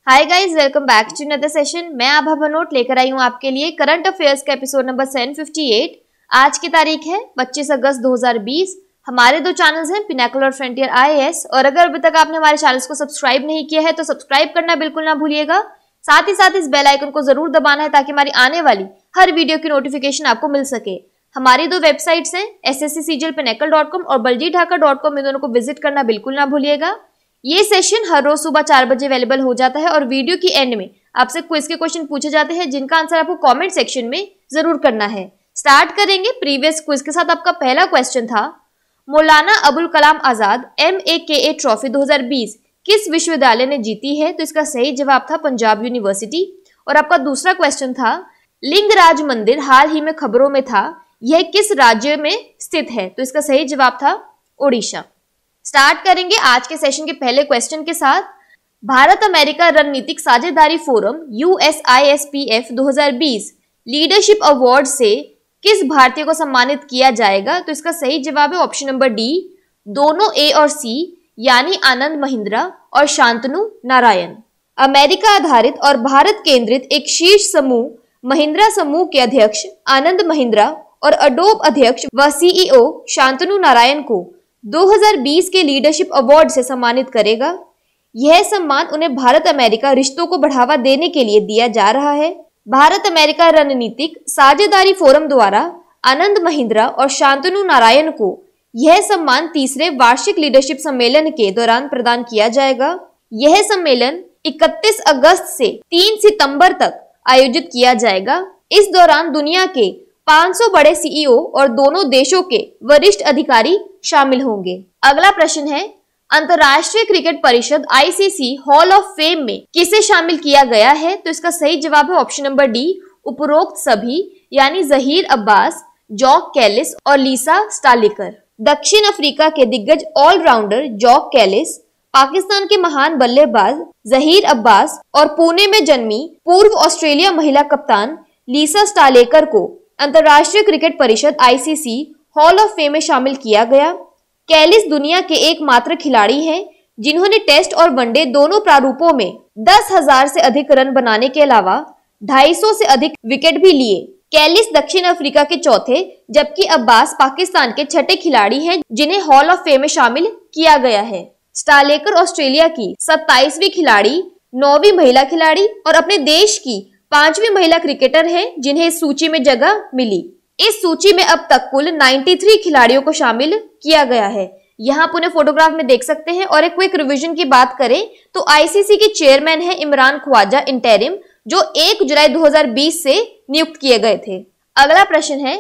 Hi guys, welcome back to another session. मैं आभा भनोट लेकर आई हूँ आपके लिए करंट अफेयर्स का एपिसोड नंबर 758। आज की तारीख है 25 अगस्त 2020। हमारे दो चैनल्स हैं, पिनाकल और फ्रंटियर IAS। और अगर अभी तक आपने हमारे चैनल्स को सब्सक्राइब नहीं किया है तो सब्सक्राइब करना बिल्कुल ना भूलिएगा। साथ ही साथ इस बेल आइकन को जरूर दबाना है ताकि हमारी आने वाली हर वीडियो की नोटिफिकेशन आपको मिल सके। हमारी दो वेबसाइट्स हैं ssccglpinacle.com और baljitdhaka.com। इन दोनों को विजिट करना बिल्कुल ना भूलिएगा। ये सेशन हर रोज सुबह 4 बजे अवेलेबल हो जाता है और वीडियो की एंड में आपसे क्विज के क्वेश्चन पूछे जाते हैं जिनका आंसर आपको कमेंट सेक्शन में जरूर करना है। स्टार्ट करेंगे प्रीवियस क्विज के साथ। आपका पहला क्वेश्चन था, मौलाना अबुल कलाम आजाद MAKA ट्रॉफी 2020 किस विश्वविद्यालय ने जीती है? तो इसका सही जवाब था पंजाब यूनिवर्सिटी। और आपका दूसरा क्वेश्चन था, लिंगराज मंदिर हाल ही में खबरों में था, यह किस राज्य में स्थित है? तो इसका सही जवाब था ओडिशा। स्टार्ट करेंगे आज के सेशन के पहले क्वेश्चन के साथ। भारत अमेरिका रणनीतिक साझेदारी फोरम USISPF 2020 लीडरशिप अवार्ड से किस भारतीय को सम्मानित किया जाएगा? तो इसका सही जवाब है ऑप्शन नंबर डी, दोनों A और C, यानी आनंद महिंद्रा और शांतनु नारायण। अमेरिका आधारित और भारत केंद्रित एक शीर्ष समूह महिंद्रा समूह के अध्यक्ष आनंद महिंद्रा और अडोब अध्यक्ष व CEO शांतनु नारायण को 2020 के लीडरशिप अवार्ड से सम्मानित करेगा। यह सम्मान उन्हें भारत अमेरिका रिश्तों को बढ़ावा देने के लिए दिया जा रहा है। भारत अमेरिका रणनीतिक साझेदारी फोरम द्वारा आनंद महिंद्रा और शांतनु नारायण को यह सम्मान तीसरे वार्षिक लीडरशिप सम्मेलन के दौरान प्रदान किया जाएगा। यह सम्मेलन 31 अगस्त से 3 सितंबर तक आयोजित किया जाएगा। इस दौरान दुनिया के 500 बड़े CEO और दोनों देशों के वरिष्ठ अधिकारी शामिल होंगे। अगला प्रश्न है, अंतर्राष्ट्रीय क्रिकेट परिषद ICC हॉल ऑफ फेम में किसे शामिल किया गया है? तो इसका सही जवाब है ऑप्शन नंबर डी, उपरोक्त सभी, यानी जहीर अब्बास, जॉक कैलिस और लीसा स्टालिकर। दक्षिण अफ्रीका के दिग्गज ऑलराउंडर जॉक कैलिस, पाकिस्तान के महान बल्लेबाज जहीर अब्बास और पुणे में जन्मी पूर्व ऑस्ट्रेलिया महिला कप्तान लीसा स्टालेकर को अंतर्राष्ट्रीय क्रिकेट परिषद ICC हॉल ऑफ फेम में शामिल किया गया। कैलिस दुनिया के एकमात्र खिलाड़ी हैं जिन्होंने टेस्ट और वनडे दोनों प्रारूपों में 10,000 से अधिक रन बनाने के अलावा 250 से अधिक विकेट भी लिए। कैलिस दक्षिण अफ्रीका के चौथे जबकि अब्बास पाकिस्तान के छठे खिलाड़ी हैं जिन्हें हॉल ऑफ फेम में शामिल किया गया है। स्टालेकर ऑस्ट्रेलिया की 27वीं खिलाड़ी, 9वीं महिला खिलाड़ी और अपने देश की 5वीं महिला क्रिकेटर हैं जिन्हें इस सूची में जगह मिली। इस सूची में अब तक कुल 93 खिलाड़ियों को शामिल किया गया है। यहाँ आप उन्हें फोटोग्राफ में देख सकते हैं। और एक क्विक रिवीजन की बात करें तो ICC के चेयरमैन है इमरान ख्वाजा इंटरिम, जो 1 जुलाई 2020 से नियुक्त किए गए थे। अगला प्रश्न है,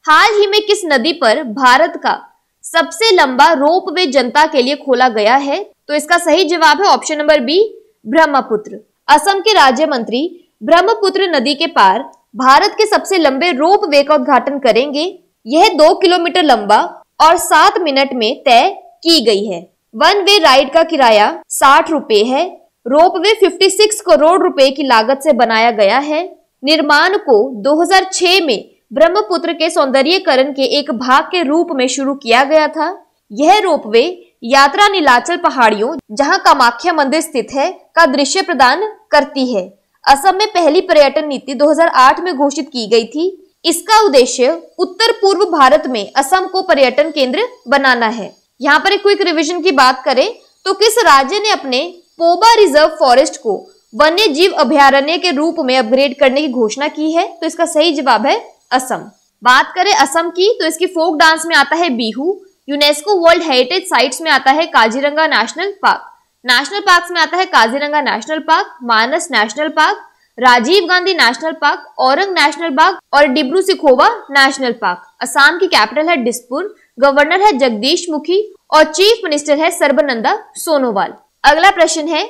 हाल ही में किस नदी पर भारत का सबसे लंबा रोपवे जनता के लिए खोला गया है? तो इसका सही जवाब है option number B, Brahmaputra. Assam के राज्य मंत्री ब्रह्मपुत्र नदी के पार भारत के सबसे लंबे रोपवे का उद्घाटन करेंगे। यह 2 किलोमीटर लंबा और 7 मिनट में तय की गई है। वन वे राइड का किराया 60 रुपए है। रोपवे 56 करोड़ रुपए की लागत से बनाया गया है। निर्माण को 2006 में ब्रह्मपुत्र के सौंदर्यीकरण के एक भाग के रूप में शुरू किया गया था। यह रोपवे यात्रा नीलाचल पहाड़ियों, जहां कामाख्या मंदिर स्थित है, का दृश्य प्रदान करती है। असम में पहली पर्यटन नीति 2008 में घोषित की गई थी। इसका उद्देश्य उत्तर पूर्व भारत में असम को पर्यटन केंद्र बनाना है। यहाँ पर एक क्विक रिवीजन की बात करें तो किस राज्य ने अपने पोबा रिजर्व फॉरेस्ट को वन्य जीव अभयारण्य के रूप में अपग्रेड करने की घोषणा की है? तो इसका सही जवाब है असम। बात करें असम की तो इसकी फोक डांस में आता है Bihu. UNESCO world heritage sites में आता है Kaziranga national park. National parks में आता है Kaziranga national park, Manas national park, Rajiv Gandhi national park, Orang national park और डिब्रू सिखोवा नेशनल पार्क। असम की कैपिटल है दिसपुर, गवर्नर है जगदीश मुखी और चीफ मिनिस्टर है सर्बानंद सोनोवाल। अगला प्रश्न है,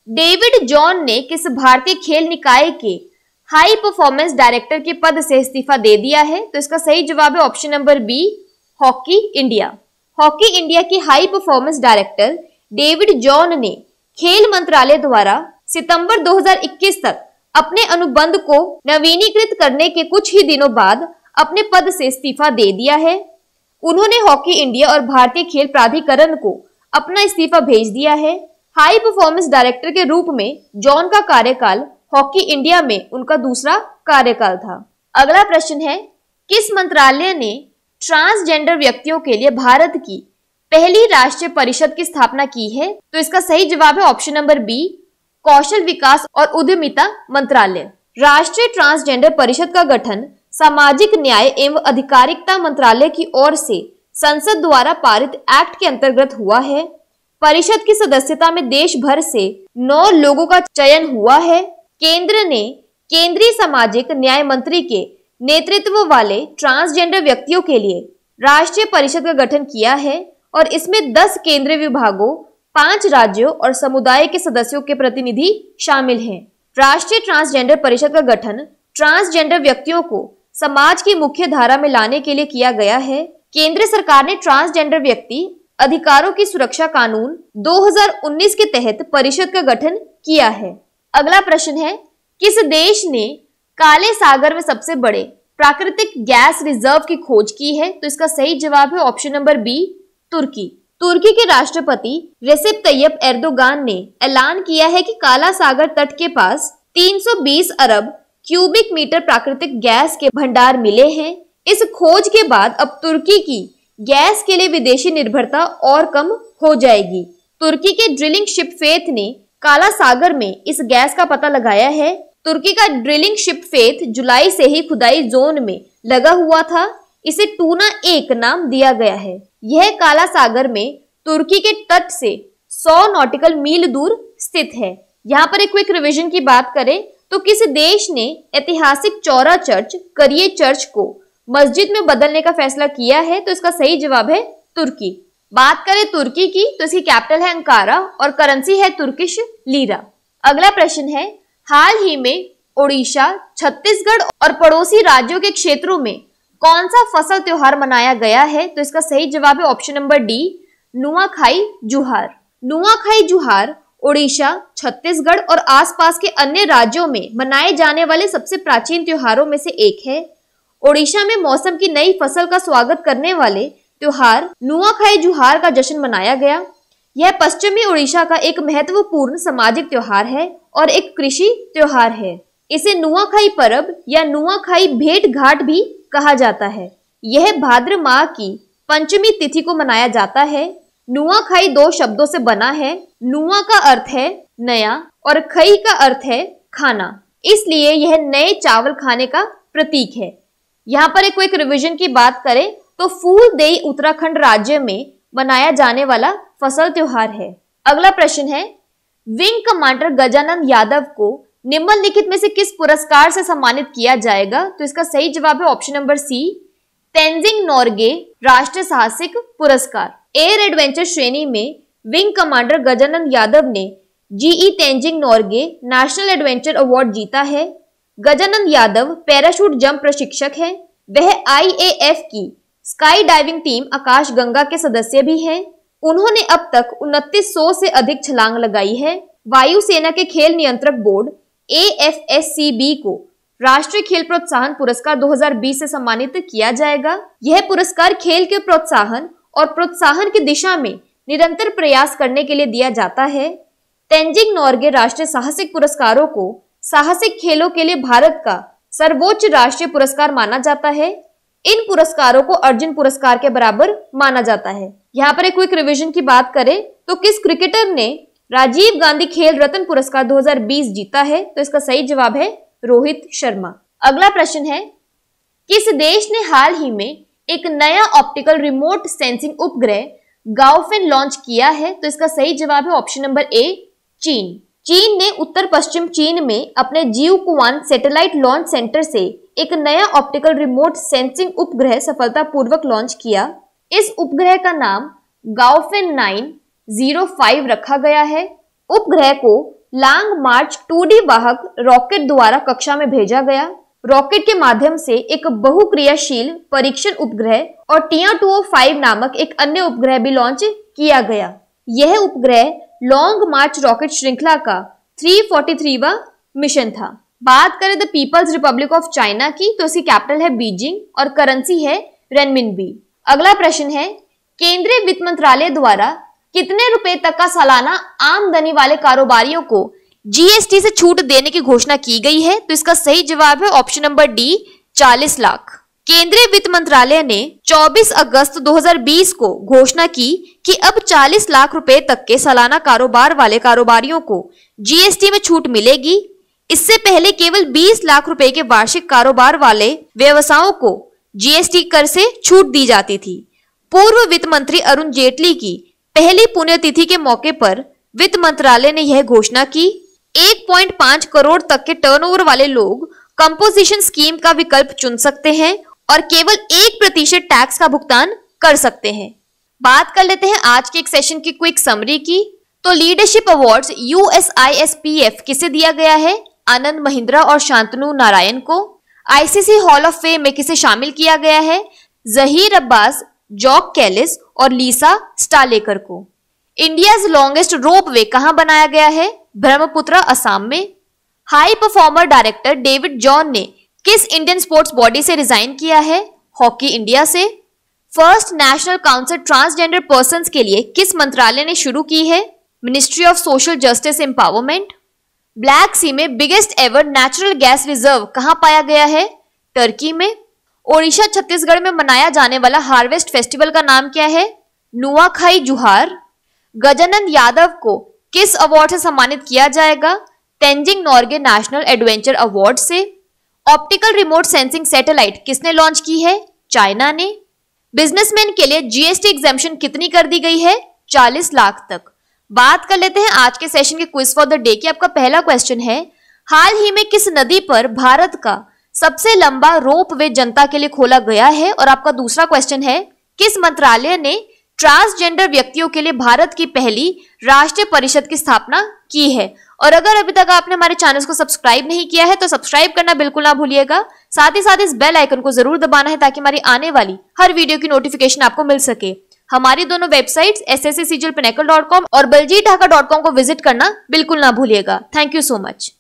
डेविड जॉन ने किस भारतीय खेल निकाय के हाई परफॉर्मेंस डायरेक्टर के पद से इस्तीफा दे दिया है? तो इसका सही जवाब है option number B, hockey India. Hockey India की high performance director David John ने खेल मंत्रालय द्वारा सितंबर 2021 तक अपने अनुबंध को नवीनीकृत करने के कुछ ही दिनों बाद अपने पद से इस्तीफा दे दिया है। उन्होंने हॉकी इंडिया और भारतीय खेल प्राधिकरण को अपना इस्तीफा भेज दिया है। हाई परफॉर्मेंस डायरेक्टर के रूप में जॉन का कार्यकाल हॉकी इंडिया में उनका दूसरा कार्यकाल था। अगला प्रश्न है, किस मंत्रालय ने ट्रांसजेंडर व्यक्तियों के लिए भारत की पहली राष्ट्रीय परिषद की स्थापना की है? तो इसका सही जवाब है ऑप्शन नंबर बी, कौशल विकास और उद्यमिता मंत्रालय। राष्ट्रीय ट्रांसजेंडर परिषद का गठन सामाजिक न्याय एवं अधिकारिता मंत्रालय की ओर से संसद द्वारा पारित एक्ट के अंतर्गत हुआ है। परिषद की सदस्यता में देश भर से 9 लोगों का चयन हुआ है। केंद्र ने केंद्रीय सामाजिक न्याय मंत्री के नेतृत्व वाले ट्रांसजेंडर व्यक्तियों के लिए राष्ट्रीय परिषद का गठन किया है और इसमें 10 केंद्रीय विभागों, 5 राज्यों और समुदाय के सदस्यों के प्रतिनिधि शामिल हैं। राष्ट्रीय ट्रांसजेंडर परिषद का गठन ट्रांसजेंडर व्यक्तियों को समाज की मुख्य धारा में लाने के लिए किया गया है। केंद्र सरकार ने ट्रांसजेंडर व्यक्ति अधिकारों की सुरक्षा कानून 2019 के तहत परिषद का गठन किया है। अगला प्रश्न है, किस देश ने काले सागर में सबसे बड़े प्राकृतिक गैस रिजर्व की खोज की है? तो इसका सही जवाब है ऑप्शन नंबर बी, तुर्की। तुर्की के राष्ट्रपति रेसेप तैयब एर्दोगान ने ऐलान किया है कि काला सागर तट के पास 320 अरब क्यूबिक मीटर प्राकृतिक गैस के भंडार मिले हैं। इस खोज के बाद अब तुर्की की गैस के लिए विदेशी निर्भरता और कम हो जाएगी। तुर्की के ड्रिलिंग शिप फेथ ने काला सागर में इस गैस का पता लगाया है। तुर्की का ड्रिलिंग शिप फेथ जुलाई से ही खुदाई जोन में लगा हुआ था। इसे टूना 1 नाम दिया गया है। यह काला सागर में तुर्की के तट से 100 नॉटिकल मील दूर स्थित है। यहाँ पर एक क्विक रिवीजन की बात करें तो किस देश ने ऐतिहासिक चौरा चर्च करिए चर्च को मस्जिद में बदलने का फैसला किया है? तो इसका सही जवाब है तुर्की। बात करें तुर्की की तो इसकी कैपिटल है अंकारा और करेंसी है तुर्किश लीरा। अगला प्रश्न है, हाल ही में ओडिशा, छत्तीसगढ़ और पड़ोसी राज्यों के क्षेत्रों में कौन सा फसल त्योहार मनाया गया है? तो इसका सही जवाब है option number D, Nuakhai Juhar. Nuakhai Juhar Odisha, Chhattisgarh और आसपास के अन्य राज्यों में मनाए जाने वाले सबसे प्राचीन त्योहारों में से एक है। ओडिशा में मौसम की नई फसल का स्वागत करने वाले त्योहार नुआखाई जुहार का जश्न मनाया गया। यह पश्चिमी ओडिशा का एक महत्वपूर्ण सामाजिक त्योहार है और एक कृषि त्योहार है। इसे नुआखाई पर्व या नुआखाई भेंट घाट भी कहा जाता है। यह भाद्र माह की पंचमी तिथि को मनाया जाता है। नुआखाई 2 शब्दों से बना है। नुआ का अर्थ है नया और खई का अर्थ है खाना, इसलिए यह नए चावल खाने का प्रतीक है। यहाँ पर एक रिवीजन की बात करें तो फूलदेई उत्तराखंड राज्य में मनाया जाने वाला फसल त्योहार है। अगला प्रश्न है, विंग कमांडर गजानन यादव को निम्नलिखित में से किस पुरस्कार से सम्मानित किया जाएगा? तो इसका सही जवाब है option number C, Tenzing Norgay राष्ट्रीय साहसिक पुरस्कार। एयर एडवेंचर श्रेणी में विंग कमांडर गजानन यादव ने GE Tenzing Norgay national adventure award जीता है। गजानन यादव पैराशूट जंप प्रशिक्षक हैं। वह आईएएफ की स्काई डाइविंग टीम आकाश गंगा के सदस्य भी हैं। उन्होंने अब तक 2900 से अधिक छलांग लगाई है। वायुसेना के खेल नियंत्रक बोर्ड AFSCB को राष्ट्रीय खेल प्रोत्साहन पुरस्कार 2020 से सम्मानित किया जाएगा। यह पुरस्कार खेल के प्रोत्साहन और प्रोत्साहन की दिशा में निरंतर प्रयास करने के लिए दिया जाता है। तेंजिंग नोर्गे राष्ट्रीय साहसिक पुरस्कारों को साहसिक खेलों के लिए भारत का सर्वोच्च राष्ट्रीय पुरस्कार माना जाता है। इन पुरस्कारों को अर्जुन पुरस्कार के बराबर माना जाता है। यहाँ पर एक क्विक रिवीजन की बात करें तो किस क्रिकेटर ने राजीव गांधी खेल रत्न पुरस्कार 2020 जीता है? तो इसका सही जवाब है रोहित शर्मा। अगला प्रश्न है, किस देश ने हाल ही में एक नया ऑप्टिकल रिमोट सेंसिंग उपग्रह गाओफिन लॉन्च किया है? तो इसका सही जवाब है ऑप्शन नंबर ए, चीन। चीन ने उत्तर पश्चिम चीन में अपने जिउक्वान सैटेलाइट लॉन्च सेंटर से एक नया ऑप्टिकल रिमोट सेंसिंग उपग्रह सफलतापूर्वक लॉन्च किया। इस उपग्रह का नाम गाओफिन 905 रखा गया है। उपग्रह को लॉन्ग मार्च 2D वाहक रॉकेट द्वारा कक्षा में भेजा गया। रॉकेट के माध्यम से एक बहुक्रियाशील परीक्षण उपग्रह और टिया-205 नामक एक अन्य उपग्रह भी लॉन्च किया गया। यह उपग्रह लॉन्ग मार्च रॉकेट श्रृंखला का 343वां मिशन था। बात करें the people's republic of China की तो इसकी कैपिटल है बीजिंग और करेंसी है रेनमिनबी। अगला प्रश्न है, केंद्रीय वित्त मंत्रालय द्वारा कितने रुपए तक का सालाना आमदनी वाले कारोबारियों को जीएसटी से छूट देने की घोषणा की गई है? तो इसका सही जवाब है ऑप्शन नंबर डी, 40 लाख। केंद्रीय वित्त मंत्रालय ने 24 अगस्त 2020 को घोषणा की कि अब 40 लाख रुपए तक के सालाना कारोबार वाले कारोबारियों को जीएसटी में छूट मिलेगी। इससे पहले केवल 20 लाख रुपए के वार्षिक कारोबार वाले व्यवसायों को जीएसटी कर से छूट दी जाती थी। पूर्व वित्त मंत्री अरुण जेटली की पहली पुण्यतिथि के मौके पर वित्त मंत्रालय ने यह घोषणा की। 1.5 करोड़ तक के टर्नओवर वाले लोग कंपोजिशन स्कीम का विकल्प चुन सकते हैं और केवल 1% टैक्स का भुगतान कर सकते हैं। बात कर लेते हैं आज के एक सेशन की क्विक समरी की। तो लीडरशिप अवार्ड्स USISPF किसे दिया गया है? आनंद महिंद्रा और शांतनु नारायण को। आईसीसी हॉल ऑफ फेम में किसे शामिल किया गया है? जहीर अब्बास, जॉक कैलिस और लीसा स्टालेकर को। इंडियाज लॉन्गेस्ट रोप वे कहां बनाया गया है? ब्रह्मपुत्र, असम में। High performer director David John ने किस इंडियन स्पोर्ट्स बॉडी से रिजाइन किया है? हॉकी इंडिया से। First national council transgender persons के लिए किस मंत्रालय ने शुरू की है? Ministry of social justice empowerment. Black Sea में biggest ever natural gas reserve कहां पाया गया है? टर्की में। ओडिशा छत्तीसगढ़ में मनाया जाने वाला हार्वेस्ट फेस्टिवल का नाम क्या है? नुआखाई जुहार। गजानन यादव को किस अवार्ड से सम्मानित किया जाएगा? Tenzing Norgay national adventure award से। ऑप्टिकल रिमोट सेंसिंग सैटेलाइट किसने लॉन्च की है? चाइना ने। बिजनेसमैन के लिए जीएसटी एग्जेम्पशन कितनी कर दी गई है? 40 लाख तक। बात कर लेते हैं आज के सेशन के क्विज फॉर द डे की। आपका पहला क्वेश्चन है, हाल ही में किस नदी पर भारत का सबसे लंबा रोप वे जनता के लिए खोला गया है? और आपका दूसरा क्वेश्चन है, किस मंत्रालय ने ट्रांसजेंडर व्यक्तियों के लिए भारत की पहली राष्ट्रीय परिषद की स्थापना की है? और अगर अभी तक आपने हमारे चैनल को सब्सक्राइब नहीं किया है तो सब्सक्राइब करना बिल्कुल ना भूलिएगा। साथ ही साथ इस बेल आइकन को जरूर दबाना है ताकि हमारी आने वाली हर वीडियो की नोटिफिकेशन आपको मिल सके। हमारी दोनों वेबसाइट्स SSC CGL Pinnacle.com और baljeetdhaka.com को विजिट करना बिल्कुल ना भूलिएगा। Thank you so much.